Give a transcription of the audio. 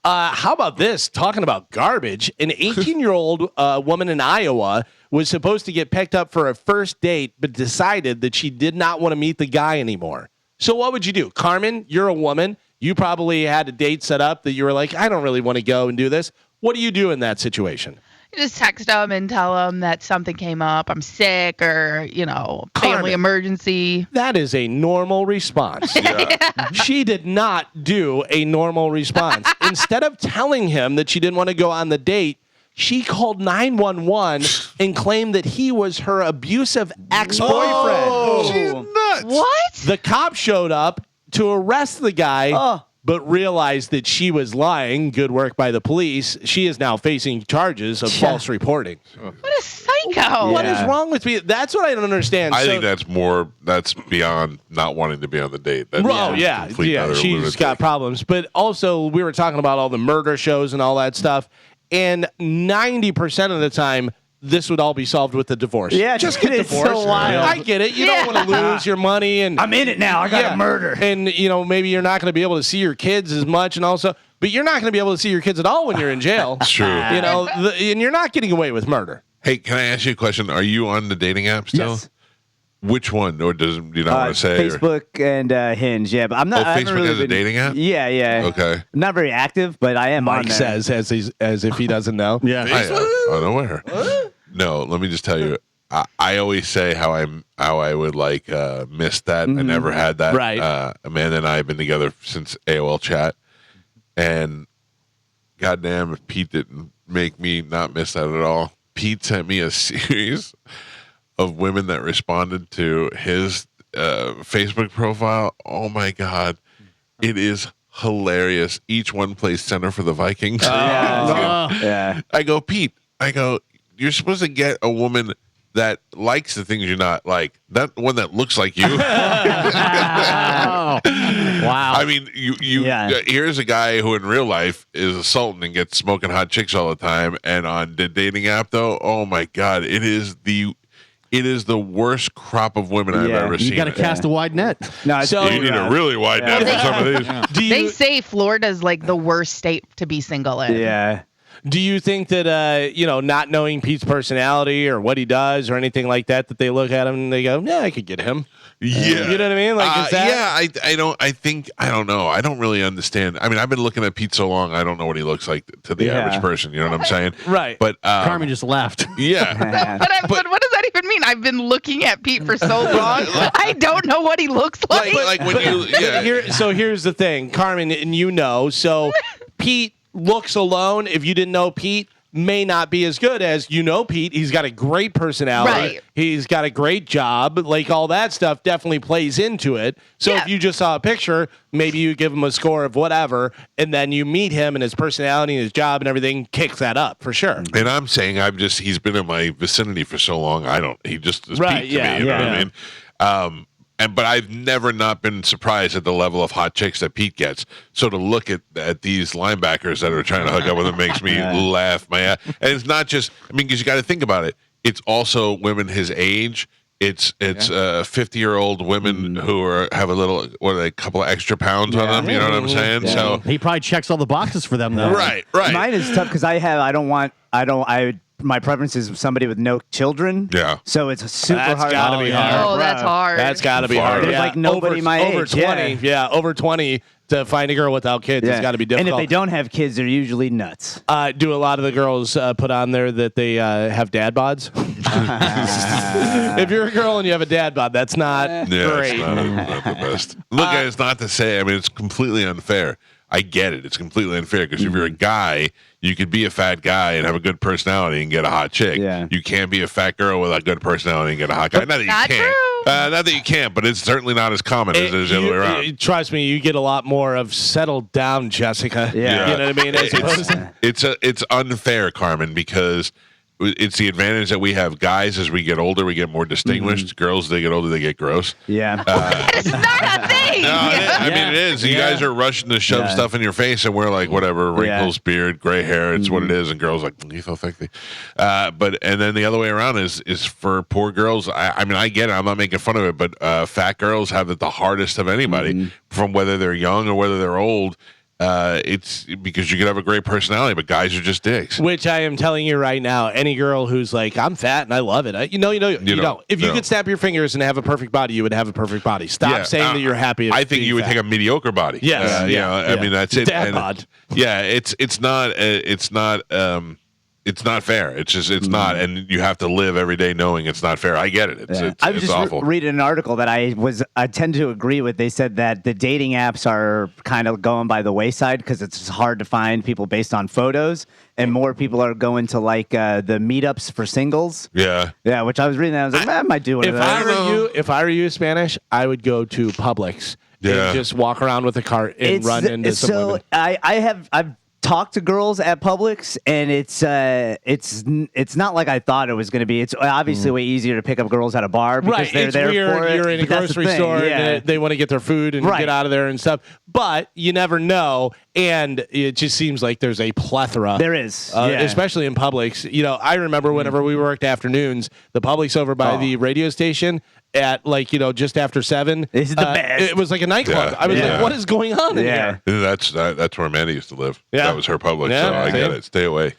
How about this? Talking about garbage, an 18-year-old woman in Iowa was supposed to get picked up for a first date, but decided that she did not want to meet the guy anymore. So what would you do? Carmen, you're a woman. You probably had a date set up that you were like, I don't really want to go and do this. What do you do in that situation? You just text them and tell them that something came up. I'm sick or, family emergency. That is a normal response. She did not do a normal response. Instead of telling him that she didn't want to go on the date, she called 911 and claimed that he was her abusive ex-boyfriend. Oh, she's nuts. What? The cop showed up to arrest the guy, but realized that she was lying. Good work by the police. She is now facing charges of false reporting. What a psycho. What is wrong with me? That's what I don't understand. I think that's beyond not wanting to be on the date. That's she's got problems. But also, we were talking about all the murder shows and all that stuff, and 90% of the time, this would all be solved with a divorce. Yeah, just get divorced. So I get it. You don't want to lose your money, and I'm in it now. I got a murder, and maybe you're not going to be able to see your kids as much, and also, but you're not going to be able to see your kids at all when you're in jail. True. And you're not getting away with murder. Hey, can I ask you a question? Are you on the dating app still? Yes. Which one? Or do you not want to say? Facebook and Hinge, yeah. But I'm not. Facebook really has a dating app? Yeah. Okay. I'm not very active, but I am on Mike there. says as if he doesn't know. Yeah. I'm unaware. No, let me just tell you. I always say how I would miss that. I never had that. Right. Amanda and I have been together since AOL chat, and goddamn if Pete didn't make me not miss that at all. Pete sent me a series of women that responded to his Facebook profile. Oh my God, it is hilarious. Each one plays center for the Vikings. Yeah. I go, Pete. You're supposed to get a woman that likes the things you're not like. That one that looks like you. Wow. I mean, here's a guy who in real life is a sultan and gets smoking hot chicks all the time. And on the dating app, though, oh my God, it is the worst crop of women I've ever seen. You got to cast a wide net. No, you need a really wide net for some of these. They say Florida's like the worst state to be single in. Yeah. Do you think that, not knowing Pete's personality or what he does or anything like that they look at him and they go, yeah, I could get him? Yeah. You know what I mean? Like, is that? Yeah, I don't know. I don't really understand. I mean, I've been looking at Pete so long, I don't know what he looks like to the average person. You know what I'm saying? Right. But Carmen just laughed. Yeah. But what does that even mean? I've been looking at Pete for so long. I don't know what he looks like. Like when So here's the thing, Carmen, and so Pete looks alone, if you didn't know Pete, may not be as good as Pete. He's got a great personality. Right. He's got a great job. Like, all that stuff definitely plays into it. So if you just saw a picture, maybe you give him a score of whatever, and then you meet him and his personality and his job and everything kicks that up for sure. And I'm saying he's been in my vicinity for so long. He just is Pete to me. You know what I mean? But I've never not been surprised at the level of hot chicks that Pete gets. So to look at these linebackers that are trying to hook up with him makes me laugh my ass. And it's not just, because you got to think about it. It's also women his age. It's 50-year-old women who have a couple of extra pounds on them. You know what I'm saying? Yeah. So he probably checks all the boxes for them, though. Right. Mine is tough because my preference is somebody with no children. Yeah. So it's super That's hard. gotta be hard. Oh, that's hard. That's got to be hard. There's like nobody my over age. 20. Yeah, over 20 to find a girl without kids. It's got to be difficult. And if they don't have kids, they're usually nuts. Do a lot of the girls put on there that they have dad bods? If you're a girl and you have a dad bod, that's not great. It's not the best. Look, it's not to say, it's completely unfair. I get it. It's completely unfair because if you're a guy, you could be a fat guy and have a good personality and get a hot chick. Yeah. You can't be a fat girl with a good personality and get a hot guy. Not that you can't. Not that you can't, but it's certainly not as common as it is the other way around. Trust me, you get a lot more of settle down, Jessica. Yeah. You know what I mean? As opposed to, It's unfair, Carmen, because it's the advantage that we have. Guys, as we get older, we get more distinguished. Girls, they get older, they get gross. Yeah. It's not a thing. It is. You guys are rushing to shove stuff in your face, and we're like, whatever, wrinkles, beard, gray hair, it's what it is. And girls like, you feel thick. And then the other way around is for poor girls. I get it. I'm not making fun of it, but fat girls have it the hardest of anybody, from whether they're young or whether they're old. it's because you could have a great personality, but guys are just dicks. Which I am telling you right now, any girl who's like, I'm fat and I love it. You don't. If you could snap your fingers and have a perfect body, you would have a perfect body. Stop saying that you're happy. I think you would take a mediocre body. Yes. I mean, that's it. Dad bod. Yeah, it's not fair. It's just it's not, and you have to live every day knowing it's not fair. I get it. I was it's just awful. reading an article that I tend to agree with. They said that the dating apps are kind of going by the wayside because it's hard to find people based on photos, and more people are going to like the meetups for singles. Yeah. Which I was reading that. I was like, I might do one of those. If I were you, Spanish, I would go to Publix and just walk around with a cart and run into some women. I've talked to girls at Publix, and it's not like I thought it was going to be. It's obviously way easier to pick up girls at a bar because they're it's there weird. for it. You're in a grocery store and they want to get their food and get out of there and stuff. But you never know, and it just seems like there's a plethora. There is, especially in Publix. I remember whenever we worked afternoons, the Publix over by the radio station at just after 7. This is the best. It was like a nightclub. I was like, what is going on in here? That's where Amanda used to live. Yeah. That was her Publix, so I get it. Stay away.